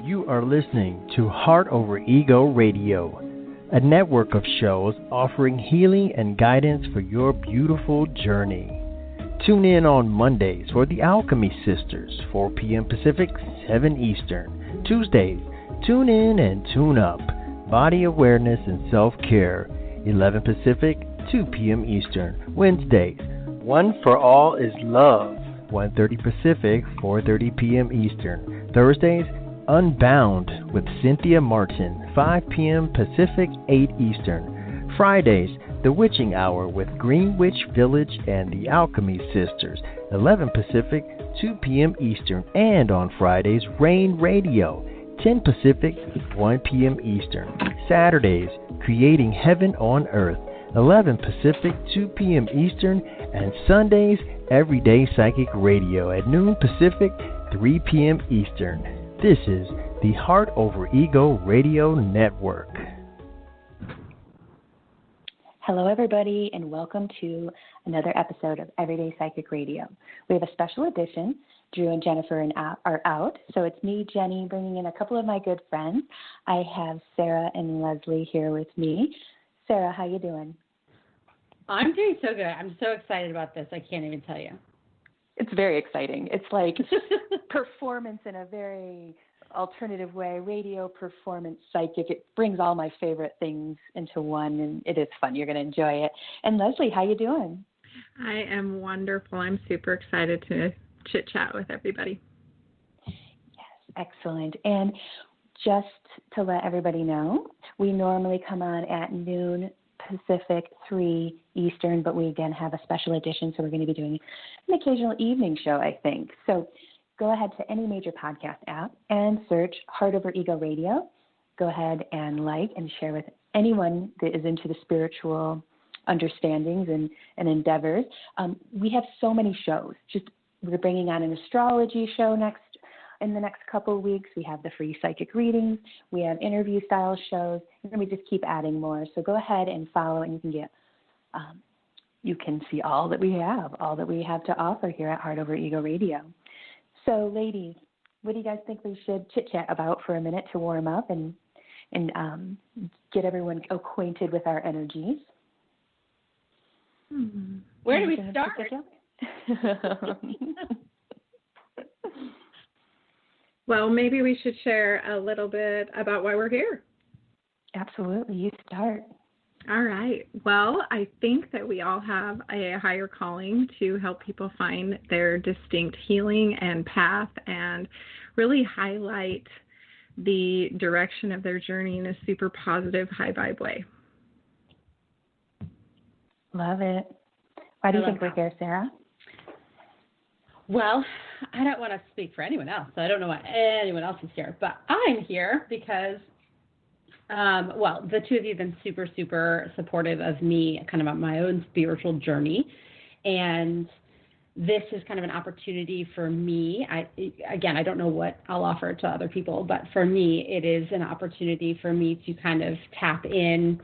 You are listening to Heart Over Ego Radio, a network of shows offering healing and guidance for your beautiful journey. Tune in on Mondays for the Alchemy Sisters, 4 p.m. Pacific, 7 Eastern. Tuesdays, tune in and tune up. Body Awareness and Self-Care, 11 Pacific, 2 p.m. Eastern. Wednesdays, One for All is Love, 1:30 Pacific, 4:30 p.m. Eastern. Thursdays, Unbound with Cynthia Martin, 5 p.m. Pacific, 8 Eastern. Fridays, The Witching Hour with Greenwich Village and the Alchemy Sisters, 11 Pacific, 2 p.m. Eastern. And on Fridays, Rain Radio, 10 Pacific, 1 p.m. Eastern. Saturdays, Creating Heaven on Earth, 11 Pacific, 2 p.m. Eastern. And Sundays, Everyday Psychic Radio at noon Pacific, 3 p.m. Eastern. This is the Heart Over Ego Radio Network. Hello, everybody, and welcome to another episode of Everyday Psychic Radio. We have a special edition. Drew and Jennifer are out, so it's me, Jenny, bringing in a couple of my good friends. I have Sarah and Leslie here with me. Sarah, how you doing? I'm doing so good. I'm so excited about this. I can't even tell you. It's very exciting. It's like performance in a very alternative way, radio performance psychic. It brings all my favorite things into one, and it is fun. You're going to enjoy it. And Leslie, how you doing? I am wonderful. I'm super excited to chit-chat with everybody. Yes, excellent. And just to let everybody know, we normally come on at noon Pacific, 3 Eastern, but we again have a special edition, so we're going to be doing an occasional evening show, I think. So go ahead to any major podcast app and search Heart Over Ego Radio. Go ahead and like and share with anyone that is into the spiritual understandings and endeavors. We have so many shows. We're bringing on an astrology show in the next couple of weeks. We have the free psychic readings. We have interview style shows, and we just keep adding more. So go ahead and follow, and you can see all that we have to offer here at Heart Over Ego Radio. So, ladies, what do you guys think we should chit chat about for a minute to warm up and get everyone acquainted with our energies? Where do we start? Well, maybe we should share a little bit about why we're here. Absolutely. You start. All right. Well, I think that we all have a higher calling to help people find their distinct healing and path and really highlight the direction of their journey in a super positive, high vibe way. Love it. Why do you think we're here, Sarah? Well, I don't want to speak for anyone else, so I don't know why anyone else is here, but I'm here because, the two of you have been super, super supportive of me kind of on my own spiritual journey, and this is kind of an opportunity for me. I don't know what I'll offer to other people, but for me, it is an opportunity for me to kind of tap in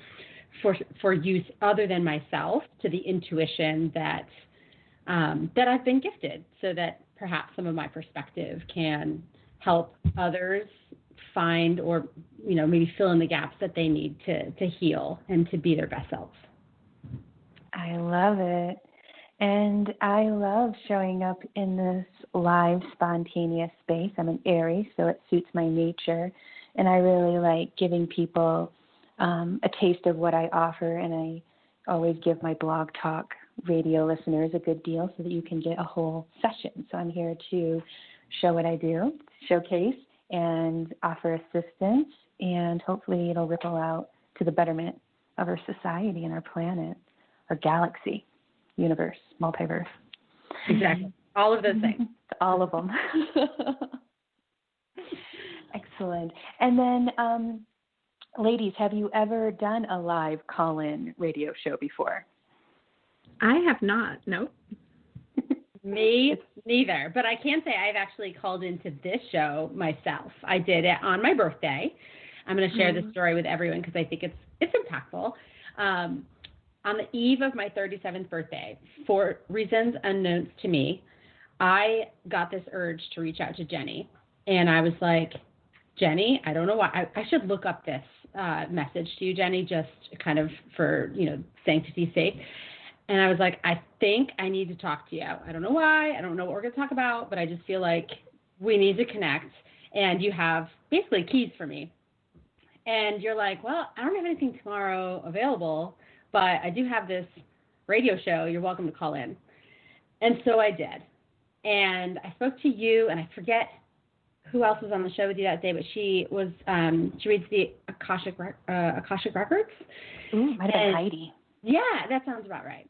for use other than myself to the intuition that I've been gifted, so that perhaps some of my perspective can help others find or, maybe fill in the gaps that they need to heal and to be their best selves. I love it. And I love showing up in this live, spontaneous space. I'm an Aries, so it suits my nature. And I really like giving people a taste of what I offer, and I always give my blog talk radio listeners a good deal so that you can get a whole session. So I'm here to show what I do, showcase, and offer assistance, and hopefully it'll ripple out to the betterment of our society and our planet, our galaxy, universe, multiverse. Exactly. All of those things. All of them. Excellent. And then, ladies, have you ever done a live call-in radio show before? I have not. Nope. Me neither. But I can say I've actually called into this show myself. I did it on my birthday. I'm going to share this story with everyone because I think it's impactful. On the eve of my 37th birthday, for reasons unknown to me, I got this urge to reach out to Jenny. And I was like, Jenny, I don't know why. I should look up this message to you, Jenny, just kind of for, sanctity's sake. And I was like, I think I need to talk to you. I don't know why. I don't know what we're going to talk about, but I just feel like we need to connect. And you have basically keys for me. And you're like, well, I don't have anything tomorrow available, but I do have this radio show. You're welcome to call in. And so I did. And I spoke to you, and I forget who else was on the show with you that day, but she reads the Akashic Records. Ooh, might have been Heidi. Yeah, that sounds about right.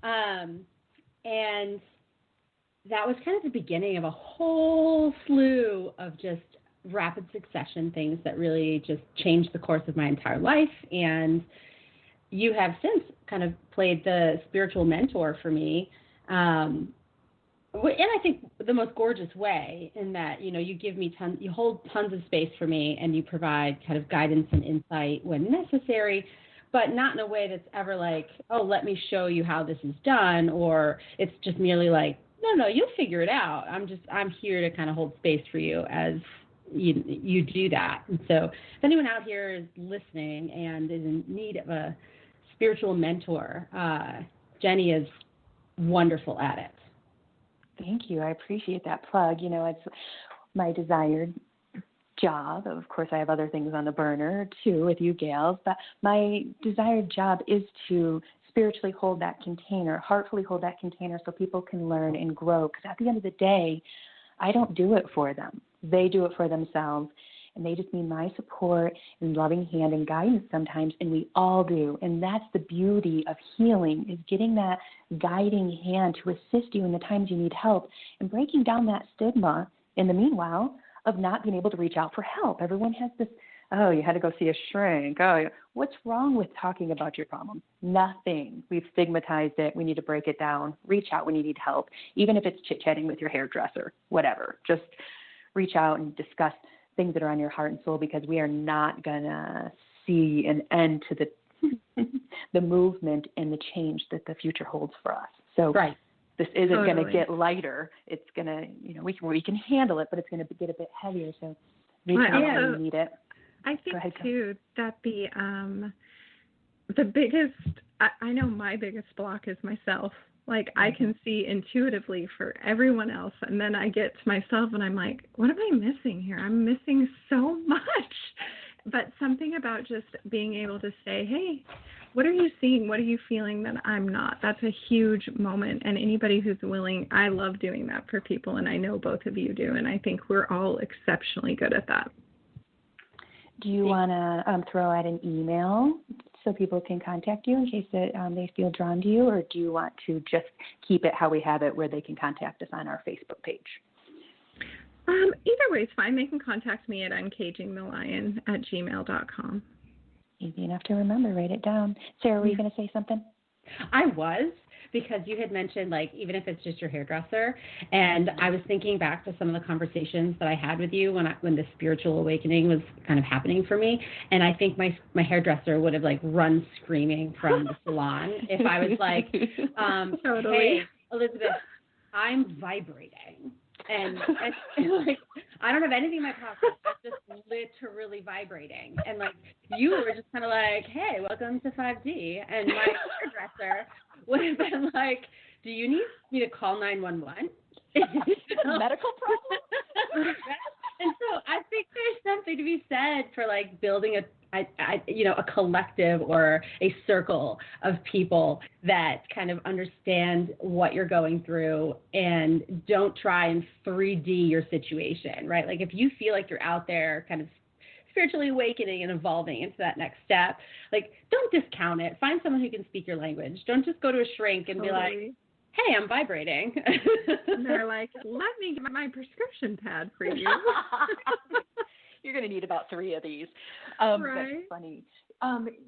And that was kind of the beginning of a whole slew of just rapid succession things that really just changed the course of my entire life. And you have since kind of played the spiritual mentor for me. And I think the most gorgeous way in that, you give me you hold tons of space for me, and you provide kind of guidance and insight when necessary, but not in a way that's ever like, oh, let me show you how this is done, or it's just merely like, no, you'll figure it out. I'm here to kind of hold space for you as you do that. And so if anyone out here is listening and is in need of a spiritual mentor, Jenny is wonderful at it. Thank you. I appreciate that plug. It's my desired job. Of course, I have other things on the burner too with you gals, but my desired job is to spiritually hold that container, heartfully hold that container so people can learn and grow. Because at the end of the day, I don't do it for them. They do it for themselves. And they just need my support and loving hand and guidance sometimes, and we all do. And that's the beauty of healing, is getting that guiding hand to assist you in the times you need help and breaking down that stigma in the meanwhile of not being able to reach out for help. Everyone has this, oh, you had to go see a shrink. Oh, what's wrong with talking about your problem? Nothing. We've stigmatized it. We need to break it down. Reach out when you need help, even if it's chit-chatting with your hairdresser, whatever. Just reach out and discuss things that are on your heart and soul, because we are not going to see an end to the movement and the change that the future holds for us. So right. This isn't going to get lighter. It's going to, we can handle it, but it's going to get a bit heavier. So reach out when you need it. I think too that the biggest, I know my biggest block is myself. Like, I can see intuitively for everyone else, and then I get to myself and I'm like, what am I missing here? I'm missing so much. But something about just being able to say, hey, what are you seeing? What are you feeling that I'm not? That's a huge moment. And anybody who's willing, I love doing that for people, and I know both of you do, and I think we're all exceptionally good at that. Do you want to throw out an email so people can contact you in case they feel drawn to you, or do you want to just keep it how we have it, where they can contact us on our Facebook page? Either way is fine. They can contact me at uncagingthelion@gmail.com. Easy enough to remember. Write it down. Sarah, were you going to say something? I was, because you had mentioned, like, even if it's just your hairdresser, and I was thinking back to some of the conversations that I had with you when the spiritual awakening was kind of happening for me, and I think my hairdresser would have, like, run screaming from the salon if I was like, totally. Hey, Elizabeth, I'm vibrating. And like, I don't have anything in my pocket. I'm just literally vibrating. And like, you were just kind of like, hey, welcome to 5D. And my hairdresser would have been like, do you need me to call 911? Medical problem? And so I think there's something to be said for like building a collective or a circle of people that kind of understand what you're going through and don't try and 3D your situation, right? Like if you feel like you're out there kind of spiritually awakening and evolving into that next step, like don't discount it. Find someone who can speak your language. Don't just go to a shrink and be like, hey, I'm vibrating. And they're like, let me get my prescription pad for you. You're going to need about 3 of these. Right. That's funny.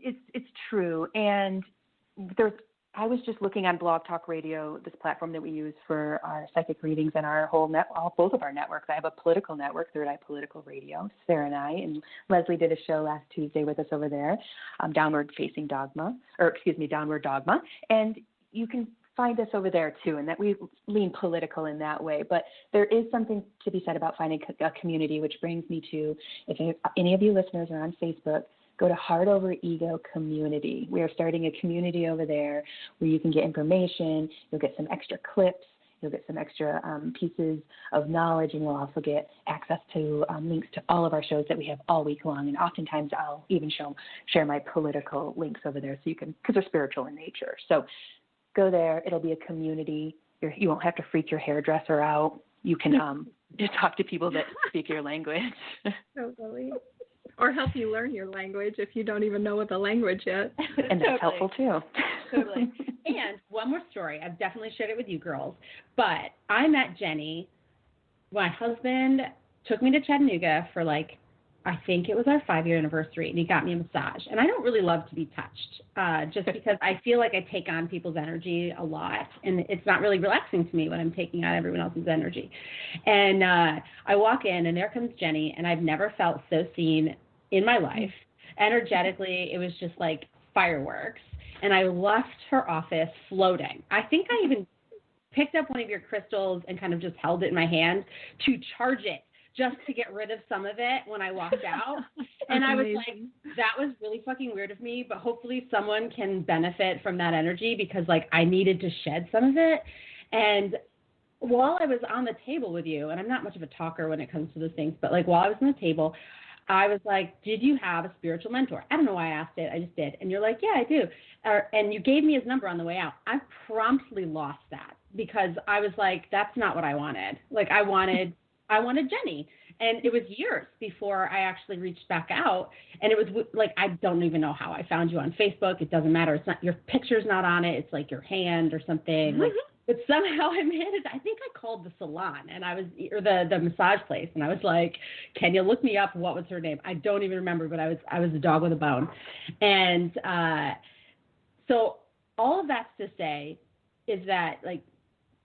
It's true. And I was just looking on Blog Talk Radio, this platform that we use for our psychic readings and our whole both of our networks. I have a political network, Third Eye Political Radio. Sarah and I, and Leslie did a show last Tuesday with us over there, Downward Dogma. And you can find us over there too, and that we lean political in that way. But there is something to be said about finding a community, which brings me to, if any of you listeners are on Facebook, go to Heart Over Ego Community. We are starting a community over there where you can get information. You'll get some extra clips. You'll get some extra pieces of knowledge, and you'll also get access to links to all of our shows that we have all week long. And oftentimes I'll even share my political links over there, so you can, because they're spiritual in nature. So go there. It'll be a community. You won't have to freak your hairdresser out. You can just talk to people that speak your language. Totally. Or help you learn your language if you don't even know what the language is. And that's helpful too. Totally. And one more story. I've definitely shared it with you girls. But I met Jenny. My husband took me to Chattanooga for I think it was our 5-year anniversary, and he got me a massage. And I don't really love to be touched, just because I feel like I take on people's energy a lot, and it's not really relaxing to me when I'm taking on everyone else's energy. And I walk in, and there comes Jenny, and I've never felt so seen in my life. Energetically, it was just like fireworks. And I left her office floating. I think I even picked up one of your crystals and kind of just held it in my hand to charge it, just to get rid of some of it when I walked out. And I was like, that was really fucking weird of me, but hopefully someone can benefit from that energy, because I needed to shed some of it. And while I was on the table with you, and I'm not much of a talker when it comes to those things, but while I was on the table, I was like, did you have a spiritual mentor? I don't know why I asked it. I just did. And you're like, yeah, I do. And you gave me his number on the way out. I promptly lost that, because I was like, that's not what I wanted. I wanted Jenny. And it was years before I actually reached back out. And it was I don't even know how I found you on Facebook. It doesn't matter. It's not, your picture's not on it. It's your hand or something. But somehow I managed. I think I called the salon, and or the massage place, and I was like, "Can you look me up? What was her name?" I don't even remember, but I was a dog with a bone. And so all of that's to say is that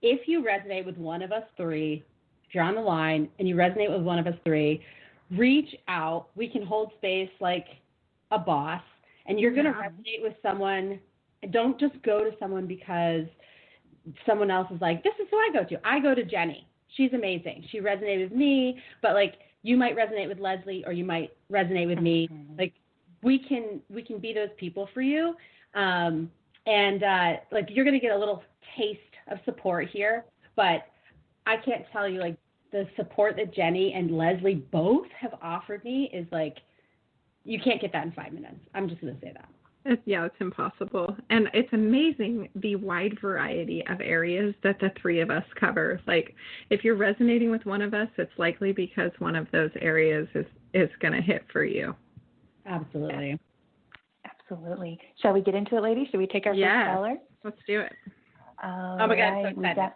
if you resonate with one of us three, if you're on the line and you resonate with one of us three, reach out. We can hold space like a boss, and you're going to resonate with someone. Don't just go to someone because someone else is like, this is who I go to. I go to Jenny. She's amazing. She resonated with me, but you might resonate with Leslie, or you might resonate with me. We can be those people for you. And you're going to get a little taste of support here, but I can't tell you the support that Jenny and Leslie both have offered me is you can't get that in 5 minutes. I'm just going to say that. It's impossible. And it's amazing the wide variety of areas that the three of us cover. If you're resonating with one of us, it's likely because one of those areas is going to hit for you. Absolutely. Absolutely. Shall we get into it, ladies? Should we take our first caller? Let's do it. Oh my God, I'm so excited.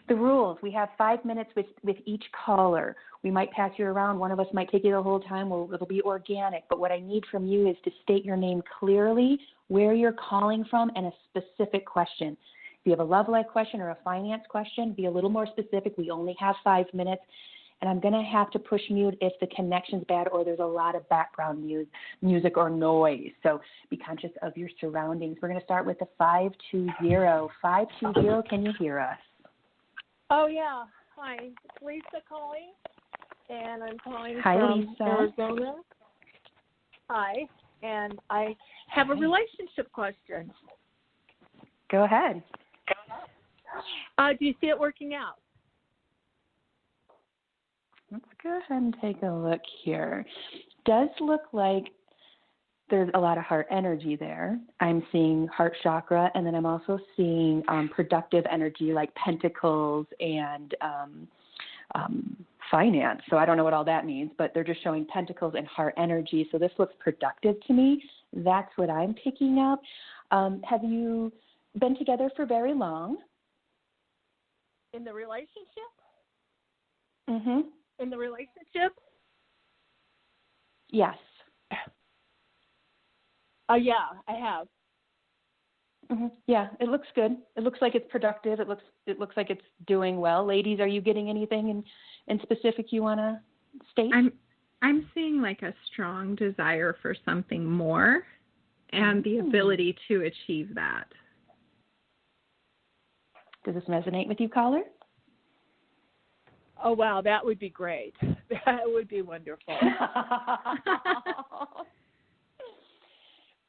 The rules. We have 5 minutes with each caller. We might pass you around. One of us might take you the whole time. It'll be organic. But what I need from you is to state your name clearly, where you're calling from, and a specific question. If you have a love life question or a finance question, be a little more specific. We only have 5 minutes. And I'm going to have to push mute if the connection's bad or there's a lot of background music or noise. So be conscious of your surroundings. We're going to start with the 520. 520, can you hear us? Oh, yeah. Hi. It's Lisa calling, and I'm calling Hi, from Lisa. Arizona. Hi. And I have a relationship question. Go ahead. Do you see it working out? Let's go ahead and take a look here. Does look like there's a lot of heart energy there. I'm seeing heart chakra, and then I'm also seeing productive energy like pentacles and finance. So I don't know what all that means, but they're just showing pentacles and heart energy. So this looks productive to me. That's what I'm picking up. Have you been together for very long? In the relationship? Mm-hmm. In the relationship? Yes. Yeah, I have. Mm-hmm. Yeah, it looks good. It looks like it's productive. It looks like it's doing well. Ladies, are you getting anything in specific you want to state? I'm seeing a strong desire for something more and the ability to achieve that. Does this resonate with you, caller? Oh, wow, that would be great. That would be wonderful.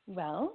Well,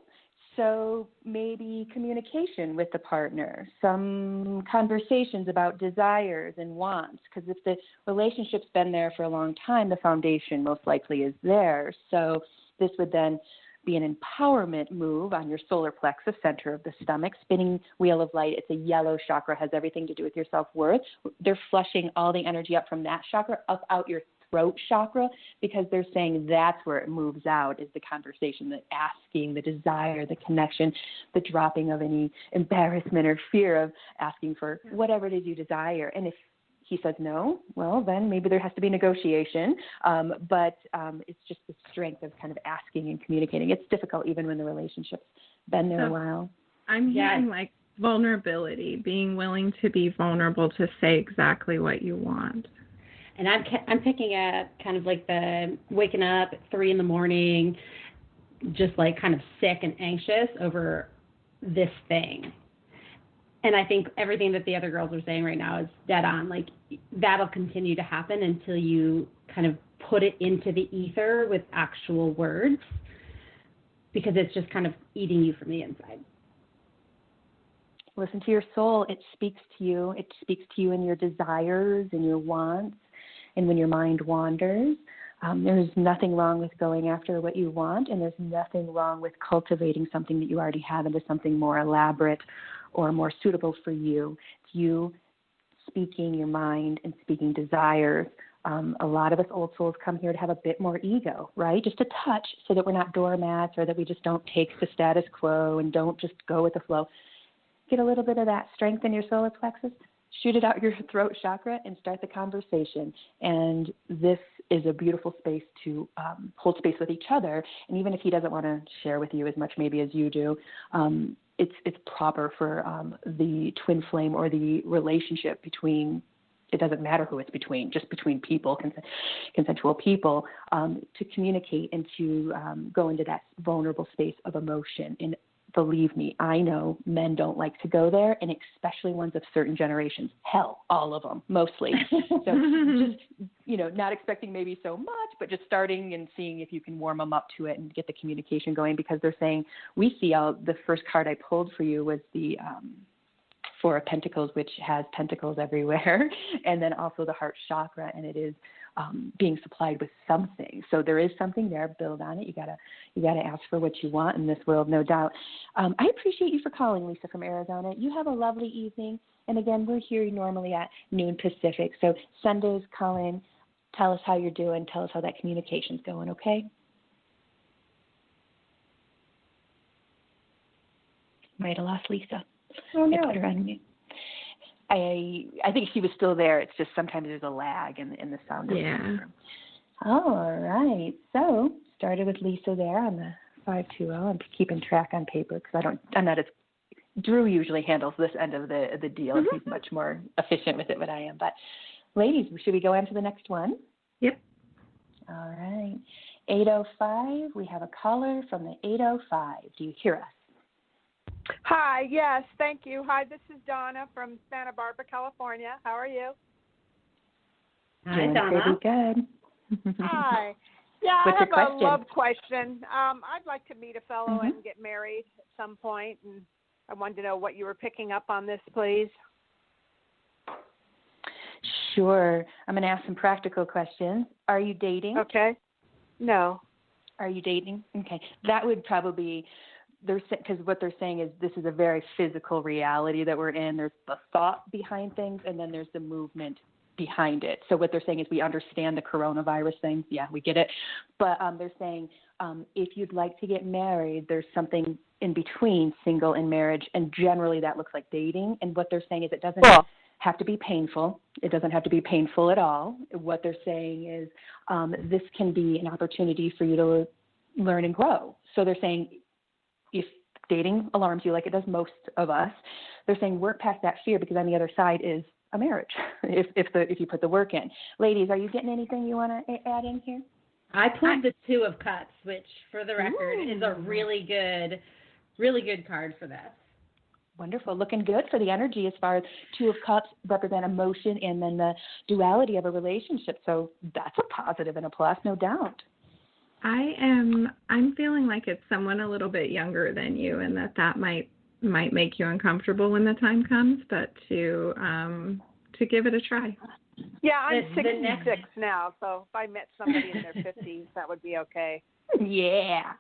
so maybe communication with the partner, some conversations about desires and wants, because if the relationship's been there for a long time, the foundation most likely is there. So this would then be an empowerment move on your solar plexus, center of the stomach, spinning wheel of light. It's a yellow chakra, has everything to do with your self-worth. They're flushing all the energy up from that chakra up out your throat chakra, because they're saying that's where it moves out, is the conversation, the asking, the desire, the connection, the dropping of any embarrassment or fear of asking for whatever it is you desire. And if he says no, well, then maybe there has to be negotiation. But it's just the strength of kind of asking and communicating. It's difficult even when the relationship's been there a while. I'm hearing like vulnerability, being willing to be vulnerable to say exactly what you want. And I'm picking at kind of like the waking up at 3 a.m, just like kind of sick and anxious over this thing. And I think everything that the other girls are saying right now is dead on. Like, that'll continue to happen until you kind of put it into the ether with actual words, because it's just kind of eating you from the inside. Listen to your soul. It speaks to you. It speaks to you in your desires and your wants. And when your mind wanders, there's nothing wrong with going after what you want, and there's nothing wrong with cultivating something that you already have into something more elaborate or more suitable for you. It's you speaking your mind and speaking desires. A lot of us old souls come here to have a bit more ego, right? Just a touch, so that we're not doormats, or that we just don't take the status quo and don't just go with the flow. Get a little bit of that strength in your solar plexus, shoot it out your throat chakra, and start the conversation. And this is a beautiful space to hold space with each other. And even if he doesn't want to share with you as much maybe as you do, it's proper for the twin flame or the relationship between, it doesn't matter who it's between, just between people, consensual people, to communicate and to go into that vulnerable space of emotion. And believe me, I know men don't like to go there, and especially ones of certain generations. Hell, all of them, mostly. So just, not expecting maybe so much, but just starting and seeing if you can warm them up to it and get the communication going, because they're saying, we see the first card I pulled for you was the Four of Pentacles, which has pentacles everywhere, and then also the heart chakra, and it is being supplied with something. So there is something there. Build on it. You gotta ask for what you want in this world, no doubt. I appreciate you for calling, Lisa from Arizona. You have a lovely evening. And again, we're here normally at noon Pacific. So Sundays, call in, tell us how you're doing, tell us how that communication's going. Okay. Might have lost Lisa. Oh no. I put her on mute. I think she was still there. It's just sometimes there's a lag in the sound. Yeah. All right. So started with Lisa there on the 520. I'm keeping track on paper because I'm not as, Drew usually handles this end of the deal. Mm-hmm. He's much more efficient with it than I am. But ladies, should we go on to the next one? Yep. All right. 805. We have a caller from the 805. Do you hear us? Hi, yes, thank you. Hi, this is Donna from Santa Barbara, California. How are you? Hi, Donna. Pretty good. Hi. Yeah, What's I have your question? a love question. I'd like to meet a fellow Mm-hmm. and get married at some point, and I wanted to know what you were picking up on this, please. Sure. I'm going to ask some practical questions. Are you dating? Okay. No. Are you dating? Okay. That would probably... because what they're saying is this is a very physical reality that we're in. There's the thought behind things, and then there's the movement behind it. So what they're saying is we understand the coronavirus thing. Yeah, we get it. But they're saying if you'd like to get married, there's something in between single and marriage, and generally that looks like dating. And what they're saying is it doesn't have to be painful. It doesn't have to be painful at all. What they're saying is this can be an opportunity for you to learn and grow. So they're saying, if dating alarms you like it does most of us, they're saying work past that fear, because on the other side is a marriage if you put the work in. Ladies, are you getting anything you want to add in here? I pulled the Two of Cups, which for the record is a really good card for this. Wonderful. Looking good for the energy as far as Two of Cups represent emotion and then the duality of a relationship. So that's a positive and a plus, no doubt. I'm feeling like it's someone a little bit younger than you, and that might make you uncomfortable when the time comes, but to give it a try. Yeah, I'm 66 now, so if I met somebody in their 50s, that would be okay. Yeah.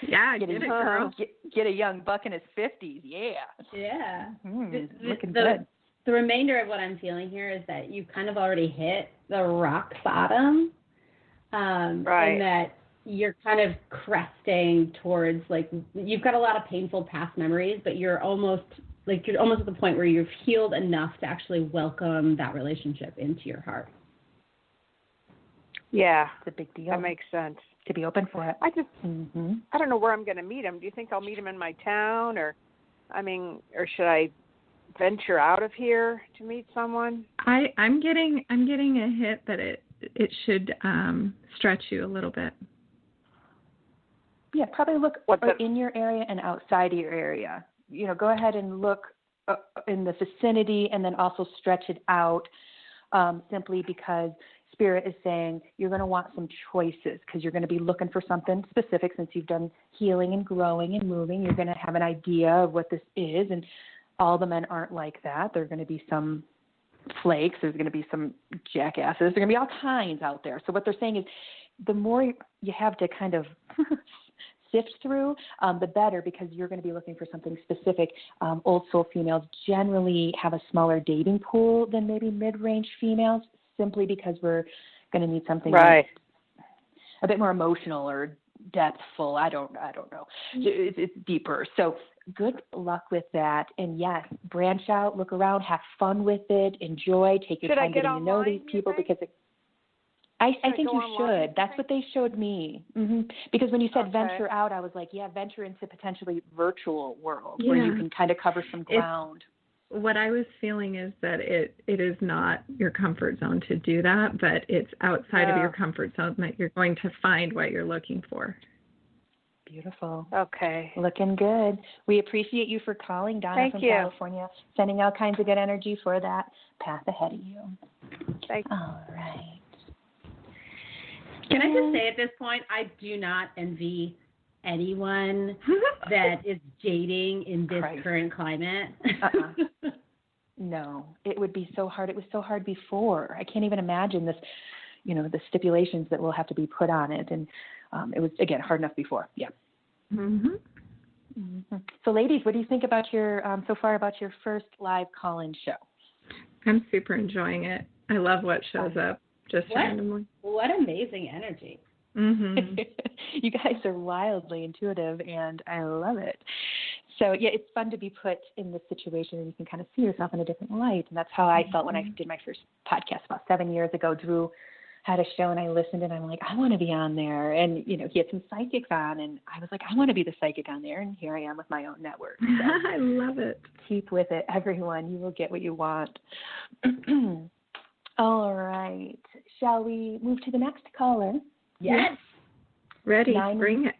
Yeah, get it, girl. Get a young buck in his 50s. Yeah. Yeah. Looking good. The remainder of what I'm feeling here is that you kind of already hit the rock bottom, right. and that you're kind of cresting towards, like, you've got a lot of painful past memories, but you're almost at the point where you've healed enough to actually welcome that relationship into your heart. Yeah. It's a big deal. That makes sense. To be open for it. I don't know where I'm going to meet him. Do you think I'll meet him in my town, or should I venture out of here to meet someone? I'm getting a hit that it should stretch you a little bit. Yeah, probably look in your area and outside of your area. Go ahead and look in the vicinity and then also stretch it out, simply because Spirit is saying you're going to want some choices because you're going to be looking for something specific. Since you've done healing and growing and moving, you're going to have an idea of what this is, and all the men aren't like that. There are going to be some flakes. There's going to be some jackasses. There are going to be all kinds out there. So what they're saying is the more you have to kind of sift through, the better, because you're going to be looking for something specific. Old soul females generally have a smaller dating pool than maybe mid-range females, simply because we're going to need something a bit more emotional or depthful. I don't know. It's deeper. So good luck with that. And yes, branch out, look around, have fun with it, enjoy, take your time getting to know these people, because I think you should. That's what they showed me. Mm-hmm. Because when you said venture out, I was like, yeah, venture into potentially virtual world where you can kind of cover some ground. What I was feeling is that it is not your comfort zone to do that, but it's outside of your comfort zone that you're going to find what you're looking for. Beautiful. Okay. Looking good. We appreciate you for calling, Donna from California, sending all kinds of good energy for that path ahead of you. Thank you. All right. Can I just say at this point, I do not envy anyone that is dating in this current climate. No, it would be so hard. It was so hard before. I can't even imagine this, the stipulations that will have to be put on it. And it was, again, hard enough before. Yeah. Mm-hmm. Mm-hmm. So ladies, what do you think about so far about your first live call-in show? I'm super enjoying it. I love what shows up just randomly. What amazing energy. Mm-hmm. You guys are wildly intuitive, and I love it. So, yeah, it's fun to be put in this situation, and you can kind of see yourself in a different light. And that's how I felt when I did my first podcast about 7 years ago. Drew had a show, and I listened, and I'm like, I want to be on there. And, he had some psychics on, and I was like, I want to be the psychic on there. And here I am with my own network. So I love it. Keep with it, everyone. You will get what you want. All right. Shall we move to the next caller? Yes. Ready. Bring it.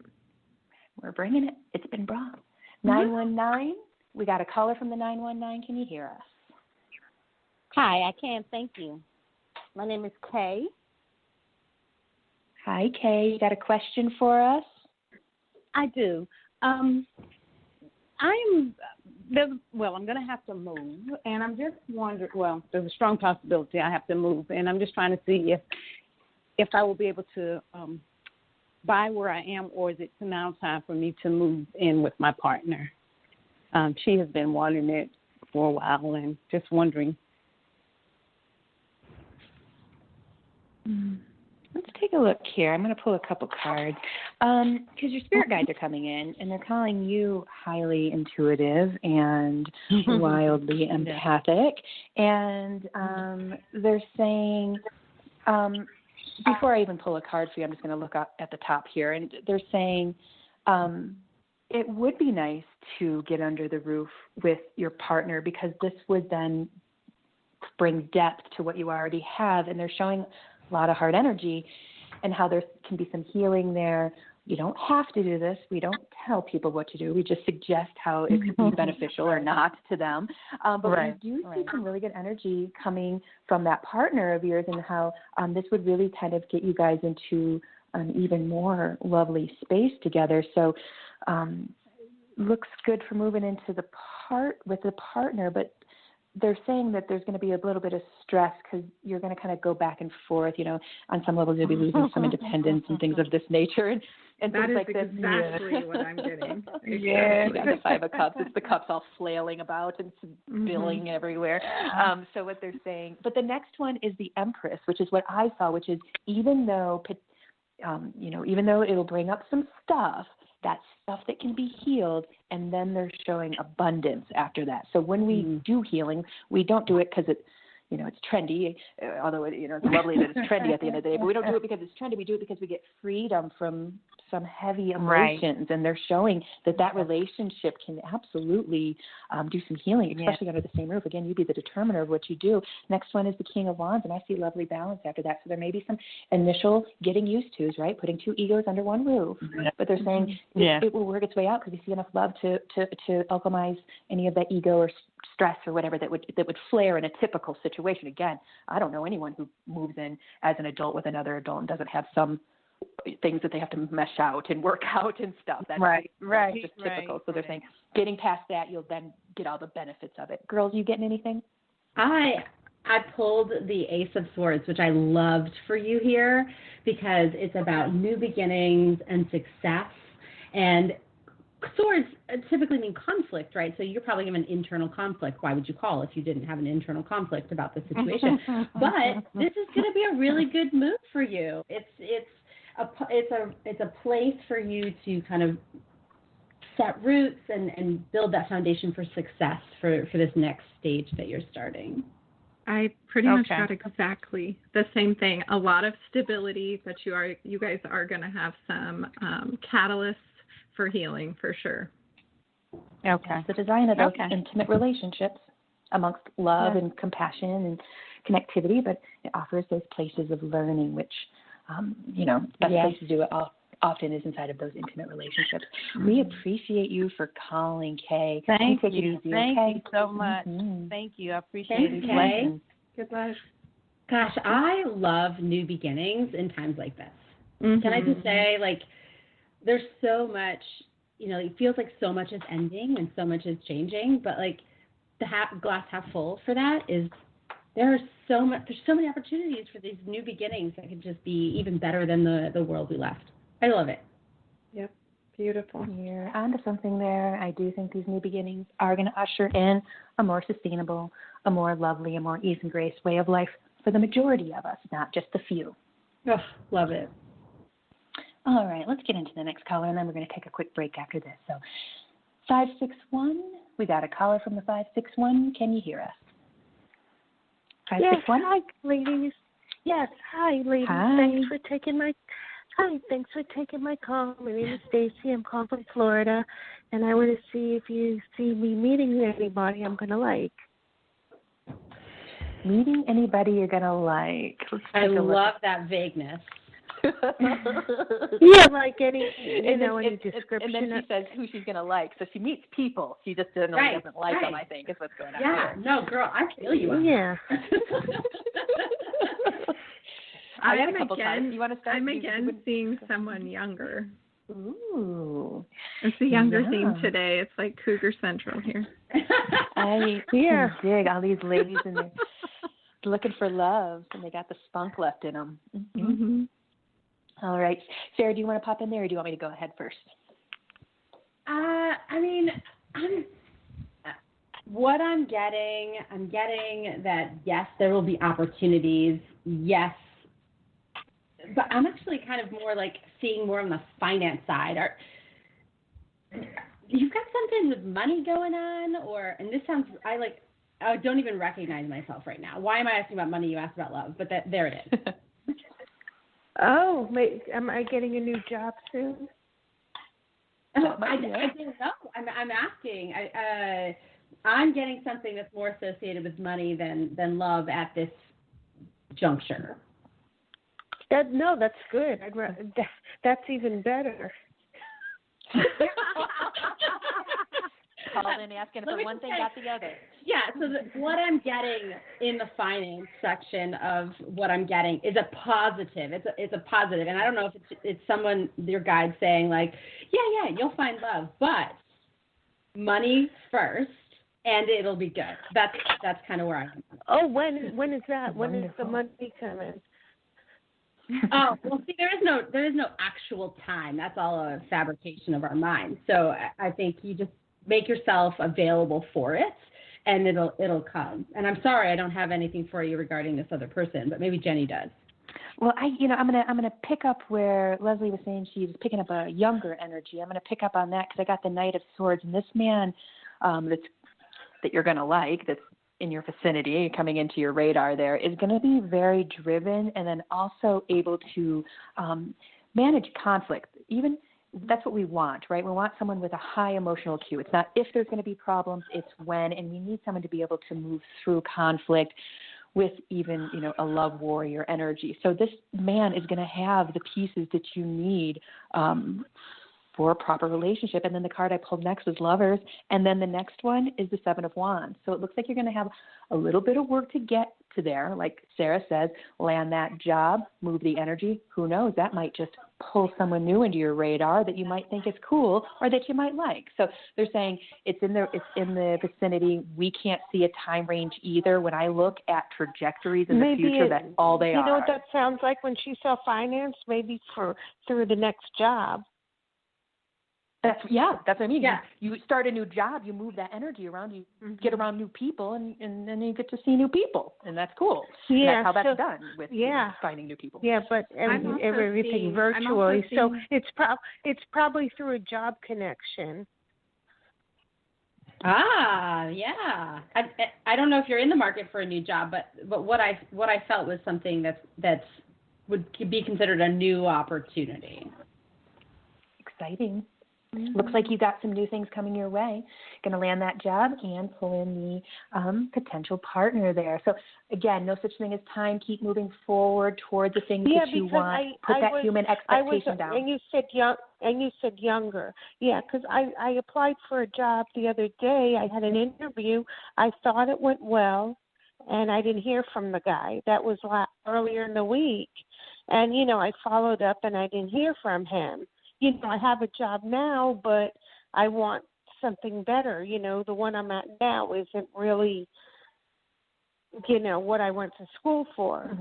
We're bringing it. It's been brought. 919. We got a caller from the 919. Can you hear us? Hi, I can. Thank you. My name is Kay. Hi, Kay. You got a question for us? I do. I'm going to have to move, and I'm just wondering, there's a strong possibility I have to move, and I'm just trying to see if I will be able to buy where I am, or is it now time for me to move in with my partner? She has been wanting it for a while, and just wondering. Let's take a look here. I'm going to pull a couple cards because your spirit guides are coming in, and they're calling you highly intuitive and wildly empathic. And they're saying, before I even pull a card for you, I'm just going to look up at the top here, and they're saying it would be nice to get under the roof with your partner, because this would then bring depth to what you already have. And they're showing a lot of hard energy and how there can be some healing there you don't have to do this. We don't tell people what to do. We just suggest how it could be beneficial or not to them. But we do see some really good energy coming from that partner of yours, and how this would really kind of get you guys into an even more lovely space together. So looks good for moving into the with the partner, but they're saying that there's going to be a little bit of stress because you're going to kind of go back and forth. On some levels you'll be losing some independence and things of this nature, and that things like this. That is exactly what I'm getting. Yeah, the Five of Cups. It's the cups all flailing about and spilling everywhere. So what they're saying, but the next one is the Empress, which is what I saw, which is even though it'll bring up some stuff, that stuff that can be healed, and then they're showing abundance after that. So when we do healing, we don't do it because it's trendy, although it's lovely that it's trendy at the end of the day, but we don't do it because it's trendy. We do it because we get freedom from some heavy emotions, and they're showing that relationship can absolutely do some healing, especially under the same roof. Again, you be the determiner of what you do. Next one is the King of Wands, and I see lovely balance after that. So there may be some initial getting used to, right? Putting two egos under one roof, but they're saying it will work its way out because we see enough love to alchemize any of that ego or stress or whatever that would flare in a typical situation. Again, I don't know anyone who moves in as an adult with another adult and doesn't have some things that they have to mesh out and work out and stuff. That's just typical. So they're saying getting past that, you'll then get all the benefits of it. Girls, you getting anything? I pulled the Ace of Swords, which I loved for you here because it's about new beginnings and success. And swords typically mean conflict, right? So you're probably having an internal conflict. Why would you call if you didn't have an internal conflict about the situation? But this is going to be a really good move for you. It's a place for you to kind of set roots and build that foundation for success for this next stage that you're starting. I pretty much got exactly the same thing. A lot of stability, but you guys are going to have some catalysts for healing for sure. Okay. It's the design of those intimate relationships amongst love and compassion and connectivity, but it offers those places of learning, which, best place to do it often is inside of those intimate relationships. We appreciate you for calling, Kay. Thank you. You so much. Thank you. I appreciate it. Kay. Good luck. Gosh, I love new beginnings in times like this. Can I just say, there's so much, it feels like so much is ending and so much is changing, but the glass half full for that is there's so many opportunities for these new beginnings that could just be even better than the world we left. I love it. Yep. Beautiful. You're onto something there. I do think these new beginnings are going to usher in a more sustainable, a more lovely, a more ease and grace way of life for the majority of us, not just the few. Oh, love it. All right, let's get into the next caller, and then we're going to take a quick break after this. So 561, we got a caller from the 561. Can you hear us? 561? Yes, hi, ladies. Yes, hi, ladies. Hi. Thanks for taking my call. My name is Stacy. I'm calling from Florida, and I want to see if you see me meeting anybody I'm going to like. Meeting anybody you're going to like. I love that vagueness. Yeah, like any description. And then she says who she's going to like. So she meets people. She just doesn't like them, I think, is what's going on. Yeah, no, girl, I feel you. Yeah. I'm again seeing someone younger. Ooh. It's a younger theme today. It's like Cougar Central here. I dig all these ladies and they're looking for love, and they got the spunk left in them. Mm-hmm. All right. Sarah, do you want to pop in there, or do you want me to go ahead first? What I'm getting that, yes, there will be opportunities, yes, but I'm actually kind of more seeing more on the finance side. You've got something with money going on, and this sounds, I don't even recognize myself right now. Why am I asking about money? You asked about love, but there it is. Oh, am I getting a new job soon? I don't know. I'm asking. I'm getting something that's more associated with money than love at this juncture. That's good. That's even better. Called in asking for one thing, got the other. Yeah, so what I'm getting in the finance section of what I'm getting is a positive. It's a positive, and I don't know if it's someone, your guide, saying like, yeah, you'll find love, but money first, and it'll be good. That's kind of where I am. Oh, when is that? When is the money coming? Oh, well, see, there is no actual time. That's all a fabrication of our mind. So I think you just make yourself available for it, and it'll come. And I'm sorry I don't have anything for you regarding this other person, but maybe Jenny does. Well, I'm gonna pick up where Leslie was saying she was picking up a younger energy. I'm gonna pick up on that because I got the Knight of Swords, and this man that you're gonna like, that's in your vicinity, coming into your radar there, is going to be very driven and then also able to manage conflict. Even that's what we want, right? We want someone with a high emotional cue. It's not if there's going to be problems, it's when, and we need someone to be able to move through conflict with even, a love warrior energy. So this man is going to have the pieces that you need for a proper relationship. And then the card I pulled next was Lovers. And then the next one is the Seven of Wands. So it looks like you're going to have a little bit of work to get to there. Like Sarah says, land that job, move the energy. Who knows? That might just pull someone new into your radar that you might think is cool or that you might like. So they're saying it's in the vicinity. We can't see a time range either. When I look at trajectories in the future, that's all they are. You know what that sounds like when she saw finance? Maybe through the next job. That's what I mean. Yeah. You start a new job, you move that energy around, you get around new people, and then you get to see new people, and that's cool. Yeah, and that's how that's done with finding new people. Yeah, but everything virtually, so it's probably through a job connection. Ah, yeah. I don't know if you're in the market for a new job, but what I felt was something that's would be considered a new opportunity. Exciting. Looks like you got some new things coming your way. Going to land that job and pull in the potential partner there. So again, no such thing as time. Keep moving forward toward the things that you want. Put that human expectation down. And you said younger. Yeah, because I applied for a job the other day. I had an interview. I thought it went well, and I didn't hear from the guy. That was earlier in the week. And, I followed up, and I didn't hear from him. I have a job now, but I want something better. The one I'm at now isn't really, what I went to school for.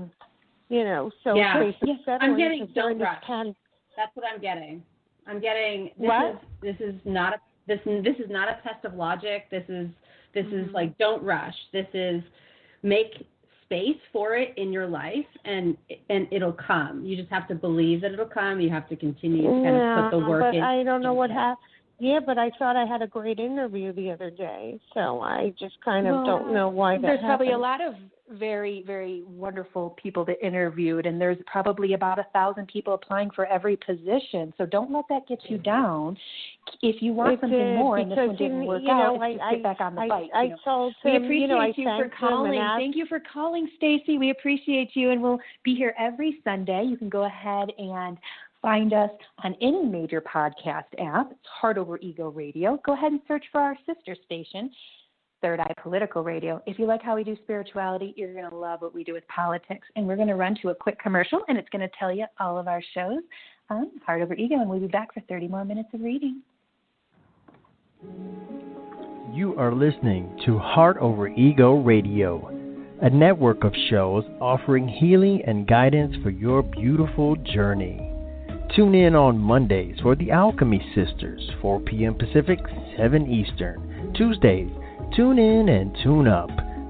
Mm-hmm. So I'm getting don't rush. That's what I'm getting. I'm getting this is not a test of logic. This is like don't rush. This is make space for it in your life, and it'll come. You just have to believe that it'll come. You have to continue to kind of put the work in. I don't know what happened. Yeah, but I thought I had a great interview the other day, so I just kind of don't know why that There's happened. probably a lot of very, very wonderful people that interviewed, and there's probably about 1,000 people applying for every position. So don't let that get you down. If you want something more and this one didn't work out, just get back on the bike. I told him, we appreciate you for calling. And Thank you for calling, Stacy. We appreciate you, and we'll be here every Sunday. You can go ahead and find us on any major podcast app. It's Heart Over Ego Radio. Go ahead and search for our sister station, Third Eye Political Radio. If you like how we do spirituality, you're going to love what we do with politics. And we're going to run to a quick commercial, and it's going to tell you all of our shows on Heart Over Ego, and we'll be back for 30 more minutes of reading. You are listening to Heart Over Ego Radio, a network of shows offering healing and guidance for your beautiful journey. Tune in on Mondays for the Alchemy Sisters, 4 p.m. Pacific, 7 Eastern. Tuesdays, tune in and tune up.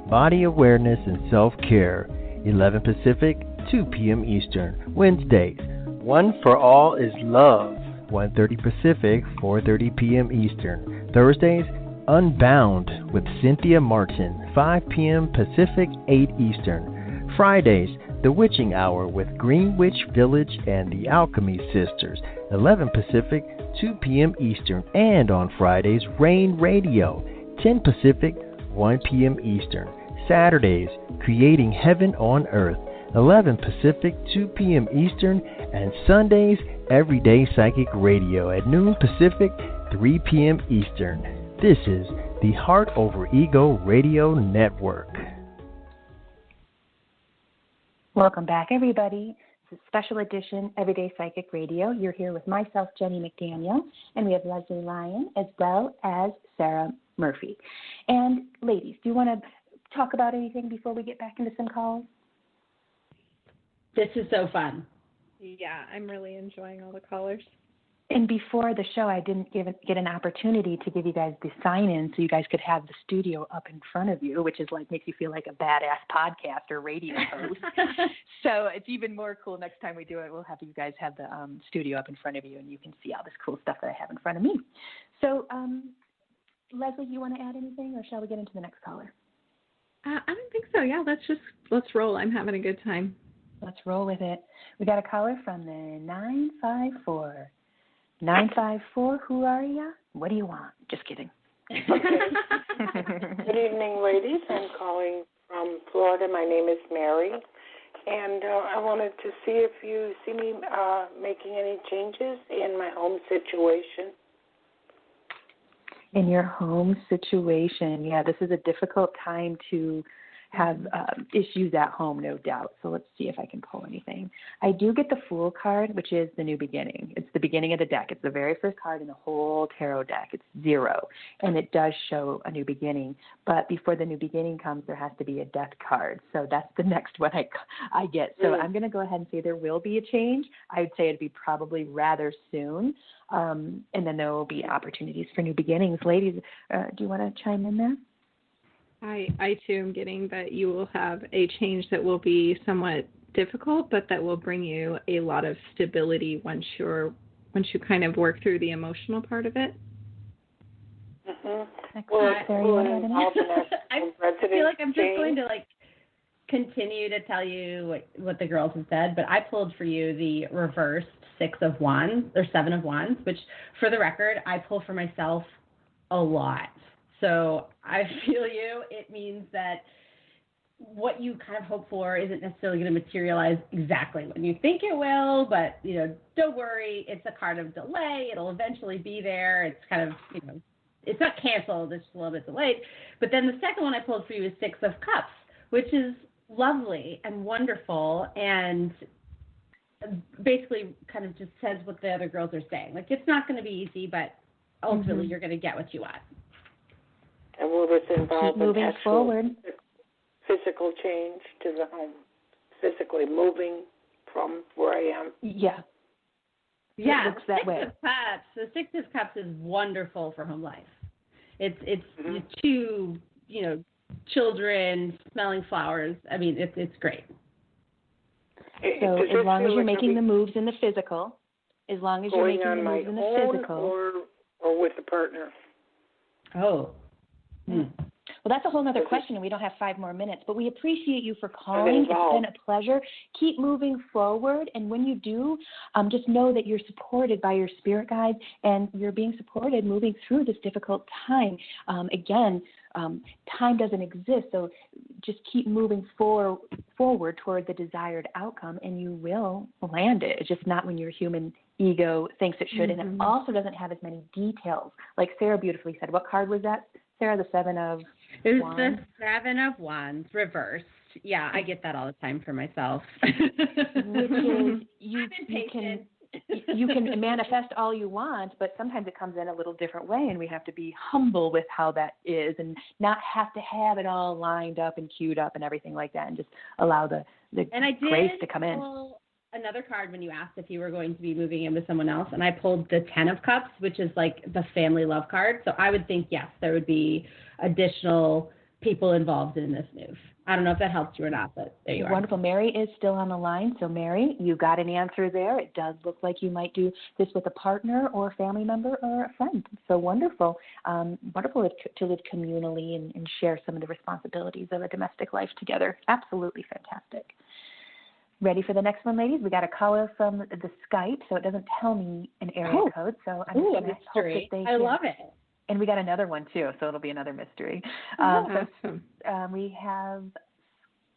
Body awareness and self-care, 11 Pacific, 2 p.m. Eastern. Wednesdays, One for All is Love, 1:30 Pacific, 4:30 p.m. Eastern. Thursdays, Unbound with Cynthia Martin, 5 p.m. Pacific, 8 Eastern. Fridays, The Witching Hour with Green Witch Village and the Alchemy Sisters, 11 Pacific, 2 p.m. Eastern. And on Fridays, Rain Radio, 10 Pacific, 1 p.m. Eastern. Saturdays, Creating Heaven on Earth, 11 Pacific, 2 p.m. Eastern, and Sundays, Everyday Psychic Radio at noon Pacific, 3 p.m. Eastern. This is the Heart Over Ego Radio Network. Welcome back, everybody. It's a special edition, Everyday Psychic Radio. You're here with myself, Jenny McDaniel, and we have Leslie Lyon as well as Sarah Murphy. And ladies, do you want to talk about anything before we get back into some calls? This is so fun. Yeah, I'm really enjoying all the callers. And before the show, I didn't get an opportunity to give you guys the sign-in so you guys could have the studio up in front of you, which is like makes you feel like a badass podcast or radio host. So it's even more cool next time we do it. We'll have you guys have the studio up in front of you, and you can see all this cool stuff that I have in front of me. So, Leslie, you want to add anything, or shall we get into the next caller? I don't think so. Yeah, let's roll. I'm having a good time. Let's roll with it. We got a caller from the 954. 954, who are you? What do you want? Just kidding. Okay. Good evening, ladies. I'm calling from Florida. My name is Mary, and I wanted to see if you see me making any changes in my home situation. In your home situation, yeah, this is a difficult time to have issues at home, no doubt. So let's see if I can pull anything. I do get the Fool card, which is the new beginning. It's the beginning of the deck. It's the very first card in the whole tarot deck. It's 0, and it does show a new beginning. But before the new beginning comes, there has to be a death card. So that's the next one I get. So I'm going to go ahead and say there will be a change. I would say it'd be probably rather soon. And then there will be opportunities for new beginnings. Ladies, do you want to chime in there? I too am getting that you will have a change that will be somewhat difficult, but that will bring you a lot of stability once you kind of work through the emotional part of it. Mm-hmm. Well, I feel like I'm just going to continue to tell you what the girls have said, but I pulled for you the reversed 6 of Wands or 7 of Wands, which for the record, I pull for myself a lot. So I feel you. It means that what you kind of hope for isn't necessarily going to materialize exactly when you think it will, but, don't worry. It's a card of delay. It'll eventually be there. It's kind of, it's not canceled. It's just a little bit delayed. But then the second one I pulled for you is 6 of Cups, which is lovely and wonderful and basically kind of just says what the other girls are saying. Like, it's not going to be easy, but ultimately you're going to get what you want. And will this involve moving an actual forward. Physical change to the home? Physically moving from where I am? Yeah. Yeah, it looks that way. The 6 of Cups is wonderful for home life. It's 2, children, smelling flowers. I mean, it's great. So as long as you're making the moves in the physical, as long as you're making the moves in the physical. Or with the partner? Oh. Well, that's a whole other question, and we don't have 5 more minutes. But we appreciate you for calling. It's been a pleasure. Keep moving forward, and when you do, just know that you're supported by your spirit guides, and you're being supported moving through this difficult time. Time doesn't exist, so just keep moving forward toward the desired outcome, and you will land it. It's just not when your human ego thinks it should, and it also doesn't have as many details. Like Sarah beautifully said. What card was that, Sarah? The 7 of It was Wands? the 7 of Wands reversed. Yeah, I get that all the time for myself. Which is you can manifest all you want, but sometimes it comes in a little different way, and we have to be humble with how that is and not have to have it all lined up and queued up and everything like that, and just allow the grace to come in. Another card when you asked if you were going to be moving in with someone else, and I pulled the 10 of Cups, which is like the family love card. So I would think, yes, there would be additional people involved in this move. I don't know if that helps you or not, but there you are. Wonderful. Mary is still on the line. So, Mary, you got an answer there. It does look like you might do this with a partner or a family member or a friend. So wonderful. Wonderful to live communally and share some of the responsibilities of a domestic life together. Absolutely fantastic. Ready for the next one, ladies? We got a caller from the Skype, so it doesn't tell me an area code. So I'm just going to hope that they I love it. And we got another one, too, so it'll be another mystery. Awesome. We have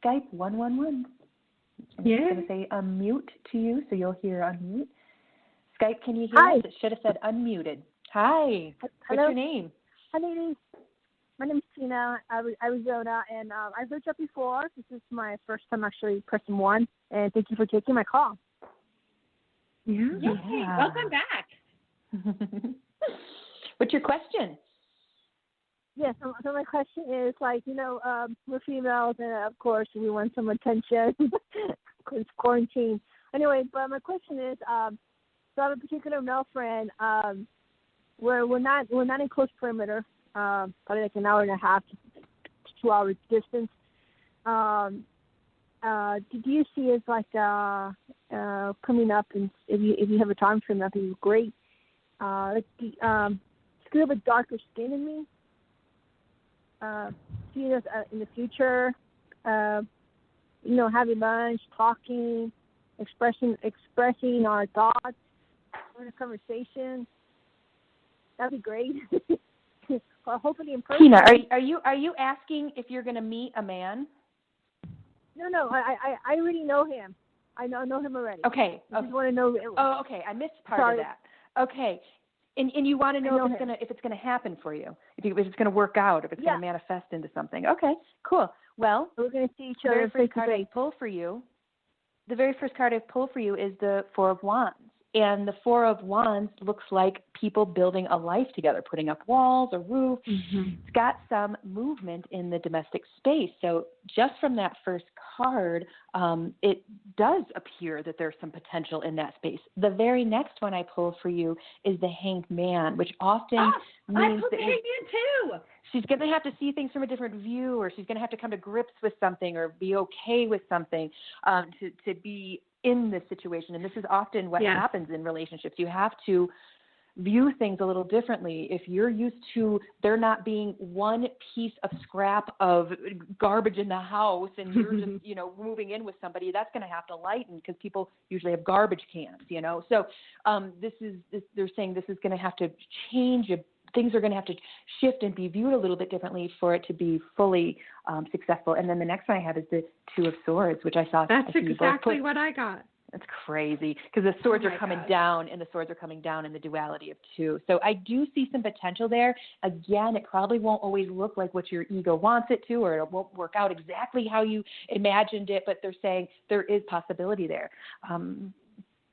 Skype 111. I'm Yeah. just going to say unmute to you, so you'll hear unmute. Skype, can you hear Hi. us? It should have said unmuted. Hi. What's Hello. your name? Hi, ladies. My name is Tina, Arizona, and I've reached out before. This is my first time actually pressing one, and thank you for taking my call. Yeah. Yay. Welcome back. What's your question? Yeah, so my question is, like, we're females, and of course we want some attention because quarantine. Anyway, but my question is, so I have a particular male friend. Where we're not in close perimeter, probably like an hour and a half to 2 hours distance. Do you see as like coming up, and if you have a time frame, that'd be great. Could have a darker skin in me. See us in the future. Having lunch, talking, expressing our thoughts, having a conversation. That'd be great. Well, hopefully in person. Tina, are you asking if you're going to meet a man? No. I already know him. I know him already. Okay. I just want to know. Oh, okay. I missed part of that. Okay. And you want to know if it's going to happen for you, if it's going to work out, if it's going to manifest into something. Okay. Cool. Well, we're going to see each the other. very first card I pull for you. The very first card I pull for you is the Four of Wands. And the Four of Wands looks like people building a life together, putting up walls, a roof. Mm-hmm. It's got some movement in the domestic space. So just from that first card, it does appear that there's some potential in that space. The very next one I pull for you is the Hanged Man, which often means I pulled the Hanged Man too. She's going to have to see things from a different view, or she's going to have to come to grips with something or be okay with something to be in this situation. And this is often what happens in relationships. You have to view things a little differently. If you're used to there not being one piece of scrap of garbage in the house and you're just, moving in with somebody, that's going to have to lighten because people usually have garbage cans, So they're saying this is going to have to change. Things are going to have to shift and be viewed a little bit differently for it to be fully successful. And then the next one I have is the Two of Swords, which I saw. That's exactly what I got. That's crazy because the swords are coming down, and the swords are coming down in the duality of two. So I do see some potential there. Again, it probably won't always look like what your ego wants it to, or it won't work out exactly how you imagined it, but they're saying there is possibility there. I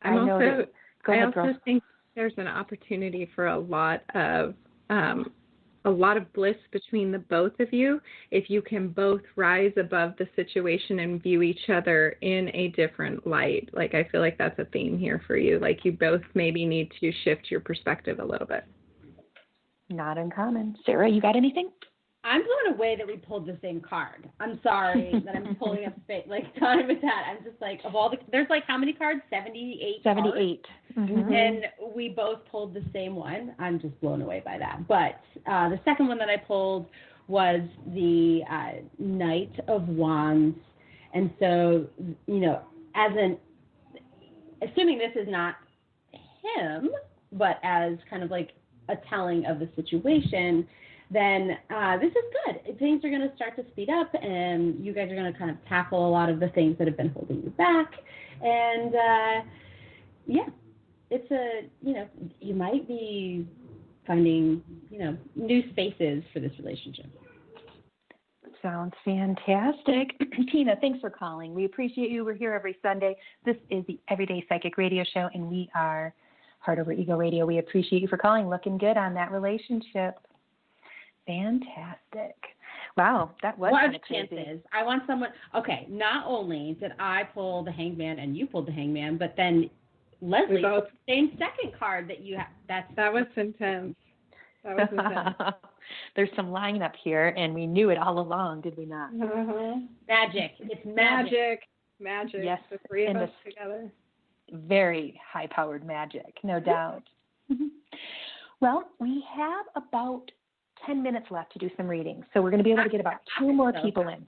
also think there's an opportunity for a lot of bliss between the both of you if you can both rise above the situation and view each other in a different light. Like, I feel like that's a theme here for you. Like, you both maybe need to shift your perspective a little bit. Not uncommon. Sarah, you got anything? I'm blown away that we pulled the same card. I'm sorry that I'm pulling up time with that. I'm just like, of all there's like how many cards? 78 78. Mm-hmm. And we both pulled the same one. I'm just blown away by that. But the second one that I pulled was the Knight of Wands. And so, assuming this is not him, but as kind of like a telling of the situation, then this is good. Things are going to start to speed up, and you guys are going to kind of tackle a lot of the things that have been holding you back. And, it's you might be finding, new spaces for this relationship. Sounds fantastic. Tina, thanks for calling. We appreciate you. We're here every Sunday. This is the Everyday Psychic Radio Show, and we are Heart Over Ego Radio. We appreciate you for calling. Looking good on that relationship. Fantastic. Wow, that was kind of crazy. What are the chances? I want someone. Okay, not only did I pull the Hangman and you pulled the Hangman, but then Leslie pulled the same second card that you have. That was intense. There's some lineup here, and we knew it all along, did we not? Mm-hmm. Magic. It's magic. Magic. Yes, the three of us together. Very high-powered magic, no doubt. Well, we have about 10 minutes left to do some readings, so we're going to be able to get about 2 more people in.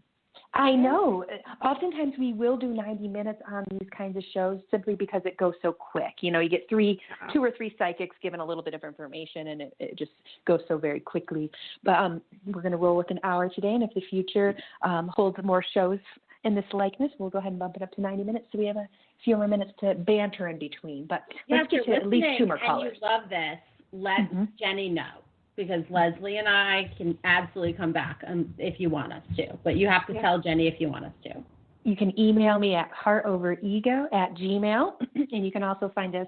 I know. Oftentimes we will do 90 minutes on these kinds of shows simply because it goes so quick. You get 2 or 3 psychics given a little bit of information, and it just goes so very quickly. But we're going to roll with an hour today, and if the future holds more shows in this likeness. We'll go ahead and bump it up to 90 minutes, so we have a few more minutes to banter in between. But let's get to at least 2 more callers. And you love this, let Jenny know, because Leslie and I can absolutely come back if you want us to. But you have to tell Jenny if you want us to. You can email me at heartoverego@gmail, and you can also find us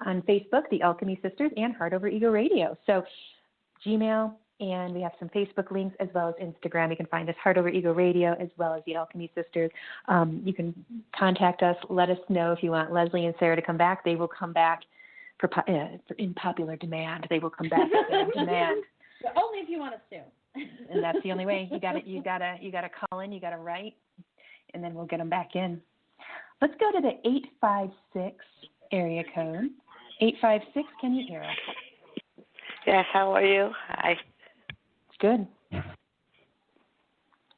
on Facebook, The Alchemy Sisters, and Heart Over Ego Radio. So Gmail, and we have some Facebook links as well as Instagram. You can find us Heart Over Ego Radio as well as The Alchemy Sisters. You can contact us. Let us know if you want Leslie and Sarah to come back. They will come back in popular demand. They will come back in demand. But only if you want us to. And that's the only way. You gotta call in. You gotta write, and then we'll get them back in. Let's go to the 856 area code. 856. Can you hear us? Yes. How are you? Hi. Good.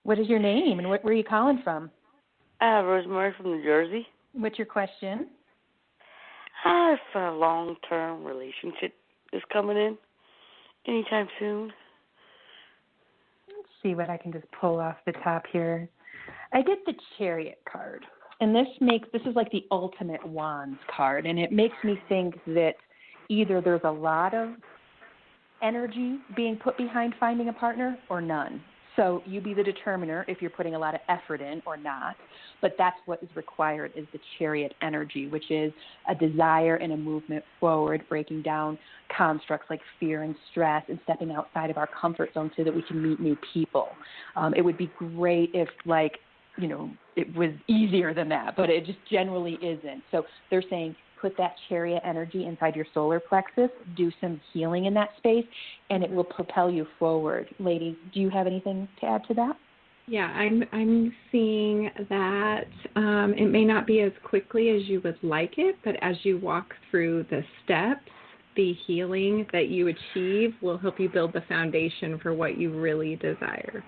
What is your name and where are you calling from? Rosemary from New Jersey. What's your question? If a long-term relationship is coming in anytime soon. Let's see what I can just pull off the top here. I get the Chariot card, and this is like the ultimate wands card, and it makes me think that either there's a lot of energy being put behind finding a partner or none. So you be the determiner if you're putting a lot of effort in or not. But that's what is required is the Chariot energy, which is a desire and a movement forward, breaking down constructs like fear and stress and stepping outside of our comfort zone so that we can meet new people. It would be great if, it was easier than that, but it just generally isn't. So they're saying put that Chariot energy inside your solar plexus, do some healing in that space, and it will propel you forward. Ladies, do you have anything to add to that? Yeah, I'm seeing that it may not be as quickly as you would like it, but as you walk through the steps, the healing that you achieve will help you build the foundation for what you really desire.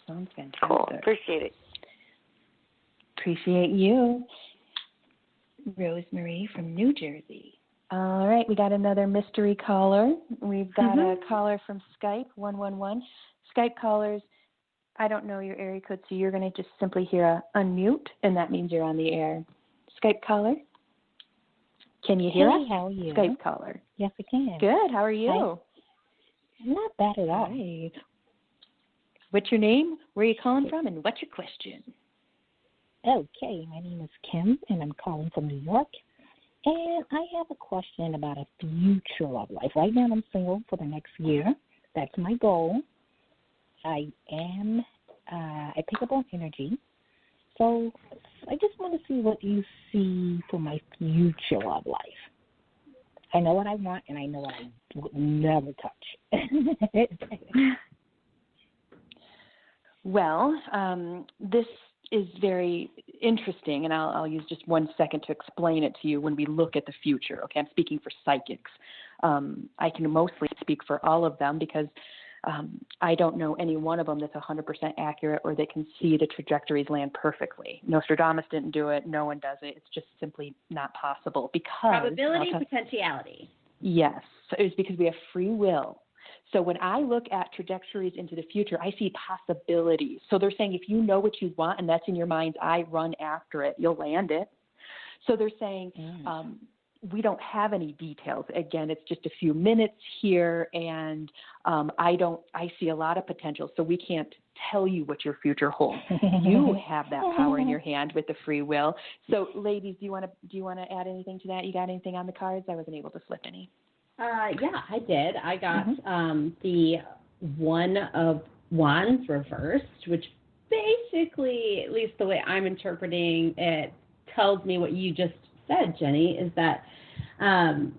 Sounds fantastic. Cool. Appreciate it. Appreciate you. Rosemary from New Jersey. All right, we got another mystery caller. We've got a caller from Skype, 111. Skype callers, I don't know your area code, so you're going to just simply hear a unmute, and that means you're on the air. Skype caller, can you hear us? How are you? Skype caller. Yes, I can. Good. How are you? Hi. Not bad at all. Hi. What's your name? Where are you calling from? And what's your question? Okay, my name is Kim, and I'm calling from New York. And I have a question about a future of life. Right now, I'm single for the next year. That's my goal. I pick up on energy. So I just want to see what you see for my future of life. I know what I want, and I know what I would never touch. Well, this is very interesting, and I'll use just 1 second to explain it to you when we look at the future. Okay, I'm speaking for psychics. I can mostly speak for all of them because I don't know any one of them that's 100% accurate or that can see the trajectories land perfectly. Nostradamus didn't do it. No one does it. It's just simply not possible because probability, potentiality. Yes, it's because we have free will. So when I look at trajectories into the future, I see possibilities. So they're saying if you know what you want and that's in your mind's eye, run after it. You'll land it. So they're saying we don't have any details. Again, it's just a few minutes here, and I see a lot of potential. So we can't tell you what your future holds. You have that power in your hand with the free will. So, ladies, do you want to add anything to that? You got anything on the cards? I wasn't able to flip any. Yeah, I did. I got the One of Wands reversed, which basically, at least the way I'm interpreting it, tells me what you just said, Jenny, is that you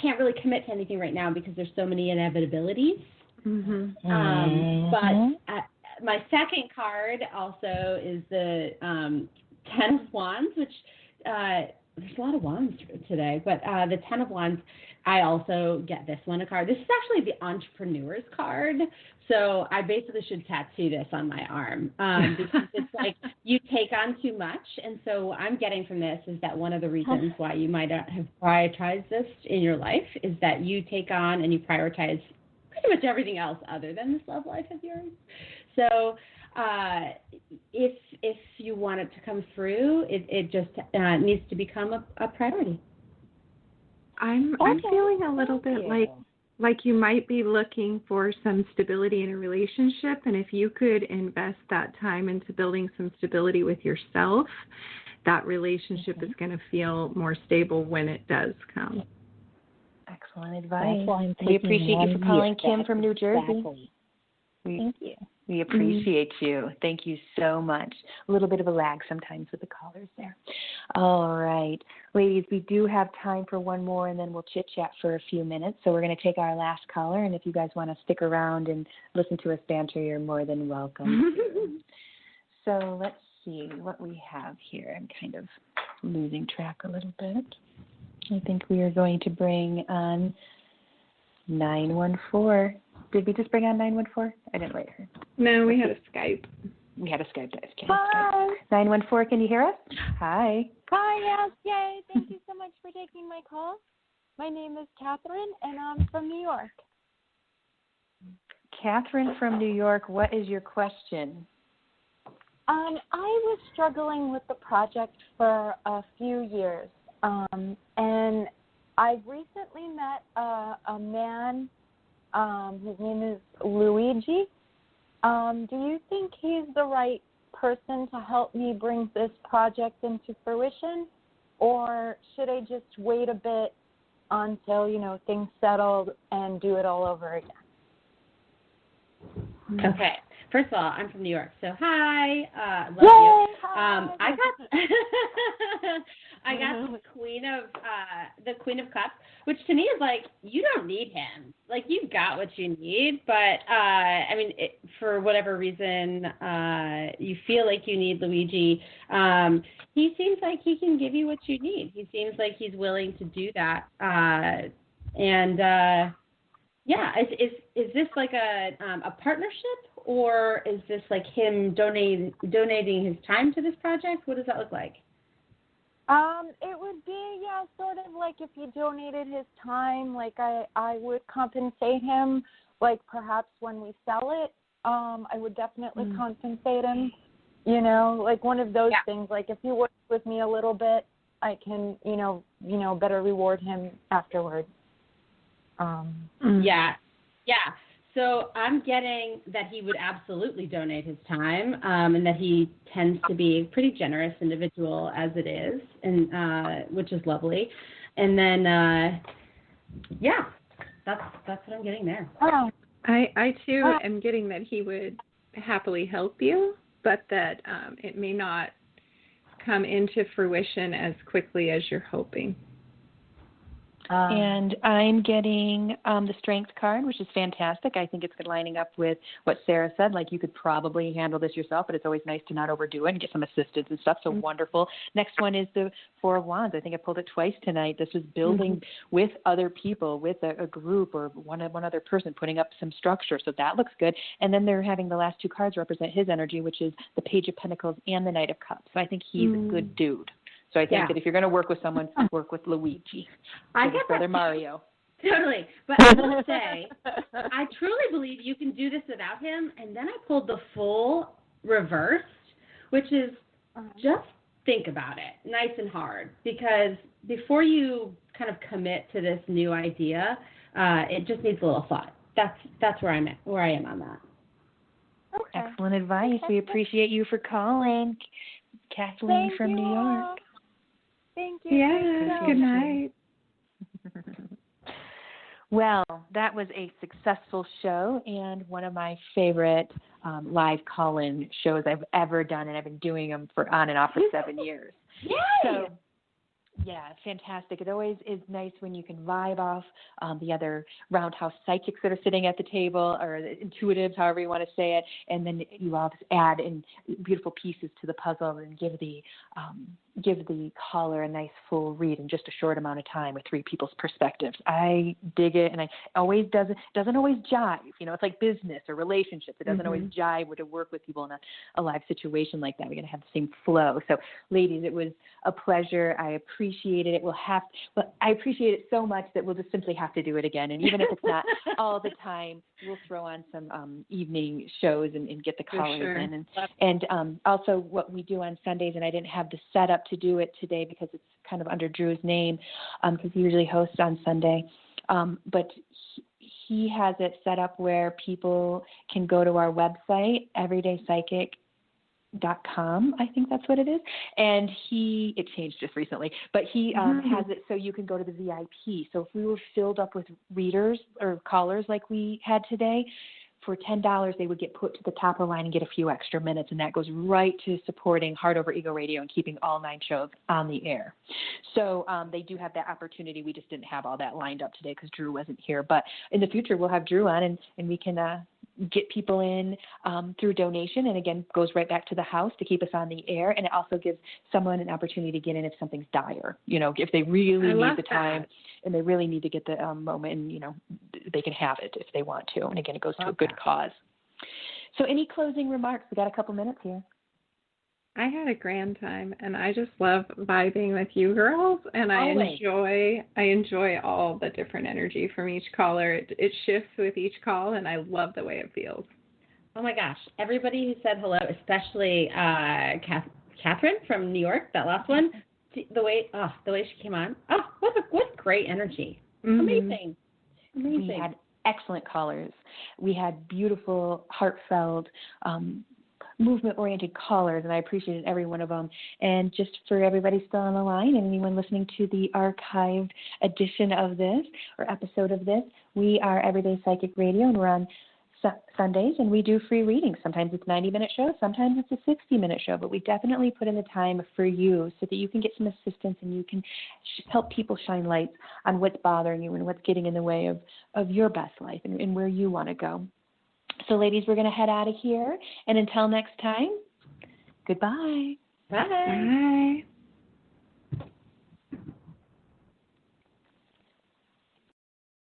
can't really commit to anything right now because there's so many inevitabilities. But my second card also is the Ten of Wands, which there's a lot of wands today, but the Ten of Wands, I also get this one a card. This is actually the Entrepreneur's card, so I basically should tattoo this on my arm because it's like you take on too much, and so what I'm getting from this is that one of the reasons why you might not have prioritized this in your life is that you take on and you prioritize pretty much everything else other than this love life of yours. So if you want it to come through, it just needs to become a priority. I'm feeling a little bit like you might be looking for some stability in a relationship, and if you could invest that time into building some stability with yourself, that relationship is going to feel more stable when it does come. Excellent advice. We appreciate you for calling, Kim from New Jersey. Exactly. Thank you. We appreciate you. Thank you so much. A little bit of a lag sometimes with the callers there. All right. Ladies, we do have time for one more, and then we'll chit-chat for a few minutes. So we're going to take our last caller, and if you guys want to stick around and listen to us banter, you're more than welcome. So let's see what we have here. I'm kind of losing track a little bit. I think we are going to bring on 914. Did we just bring on 914? I didn't write her. No, we had a Skype. We had a Skype. Hi. 914, can you hear us? Hi. Hi, yes, yay. Thank you so much for taking my call. My name is Catherine, and I'm from New York. Catherine from New York, what is your question? I was struggling with the project for a few years, and I've recently met a man. His name is Luigi. Do you think he's the right person to help me bring this project into fruition, or should I just wait a bit until, things settled and do it all over again? Okay. First of all, I'm from New York, so hi. Love Yay, you. hi. I got the Queen of Cups, which to me is like, you don't need him. Like, you got what you need, but for whatever reason, you feel like you need Luigi. He seems like he can give you what you need. He seems like he's willing to do that. Is this like a partnership, or is this like him donating his time to this project? What does that look like? It would be, sort of like if he donated his time, like I would compensate him, like perhaps when we sell it, I would definitely compensate him, like one of those things, like if he works with me a little bit, I can, better reward him afterwards. So I'm getting that he would absolutely donate his time, and that he tends to be a pretty generous individual as it is, and which is lovely. And then, that's what I'm getting there. Oh. I too am getting that he would happily help you, but that it may not come into fruition as quickly as you're hoping. And I'm getting the Strength card, which is fantastic. I think it's lining up with what Sarah said. Like, you could probably handle this yourself, but it's always nice to not overdo it and get some assistance and stuff. So wonderful. Next one is the Four of Wands. I think I pulled it twice tonight. This is building with other people, with a group or one other person, putting up some structure. So that looks good. And then they're having the last two cards represent his energy, which is the Page of Pentacles and the Knight of Cups. So I think he's a good dude. So I think that if you're going to work with someone, work with Luigi. I get brother Mario. Totally. But I will say, I truly believe you can do this without him. And then I pulled the full reversed, which is just think about it nice and hard. Because before you kind of commit to this new idea, it just needs a little thought. That's where I am on that. Okay. Excellent advice. We appreciate you for calling. Kathleen from New York. Thank you. Yes, good night. Well, that was a successful show and one of my favorite live call-in shows I've ever done, and I've been doing them on and off for 7 years. Yay! So, yeah, fantastic. It always is nice when you can vibe off the other roundhouse psychics that are sitting at the table, or the intuitives, however you want to say it, and then you all just add in beautiful pieces to the puzzle and give the caller a nice full read in just a short amount of time with three people's perspectives. I dig it, and it always doesn't always jive. It's like business or relationships. It doesn't always jive to work with people in a live situation like that. We're going to have the same flow. So, ladies, it was a pleasure. I appreciate appreciated it. I appreciate it so much that we'll just simply have to do it again. And even if it's not all the time, we'll throw on some evening shows and get the callers in. And also what we do on Sundays, and I didn't have the setup to do it today because it's kind of under Drew's name, because he usually hosts on Sunday. But he has it set up where people can go to our website, everydaypsychic.com, I think that's what it is. And it changed just recently, but he has it so you can go to the VIP. So if we were filled up with readers or callers like we had today, for $10, they would get put to the top of the line and get a few extra minutes, and that goes right to supporting Heart Over Ego Radio and keeping all 9 shows on the air. So they do have that opportunity. We just didn't have all that lined up today because Drew wasn't here. But in the future, we'll have Drew on, and we can get people in through donation, and again, goes right back to the house to keep us on the air, and it also gives someone an opportunity to get in if something's dire, if they really need the time and they really need to get the moment, and they can have it if they want to, and again, it goes to a good cause. So any closing remarks? We got a couple minutes here. I had a grand time, and I just love vibing with you girls, and I enjoy all the different energy from each caller. It shifts with each call, and I love the way it feels. Oh my gosh! Everybody who said hello, especially Catherine from New York, that last one. The way she came on. Oh, what great energy! Amazing. We had excellent callers. We had beautiful, heartfelt, movement-oriented callers, and I appreciated every one of them. And just for everybody still on the line and anyone listening to the archived edition of this or episode of this, we are Everyday Psychic Radio, and we're on Sundays, and we do free readings. Sometimes it's 90-minute shows, sometimes it's a 60-minute show, but we definitely put in the time for you so that you can get some assistance and you can help people shine lights on what's bothering you and what's getting in the way of your best life and where you want to go. So, ladies, we're going to head out of here, and until next time, goodbye. Bye. Bye.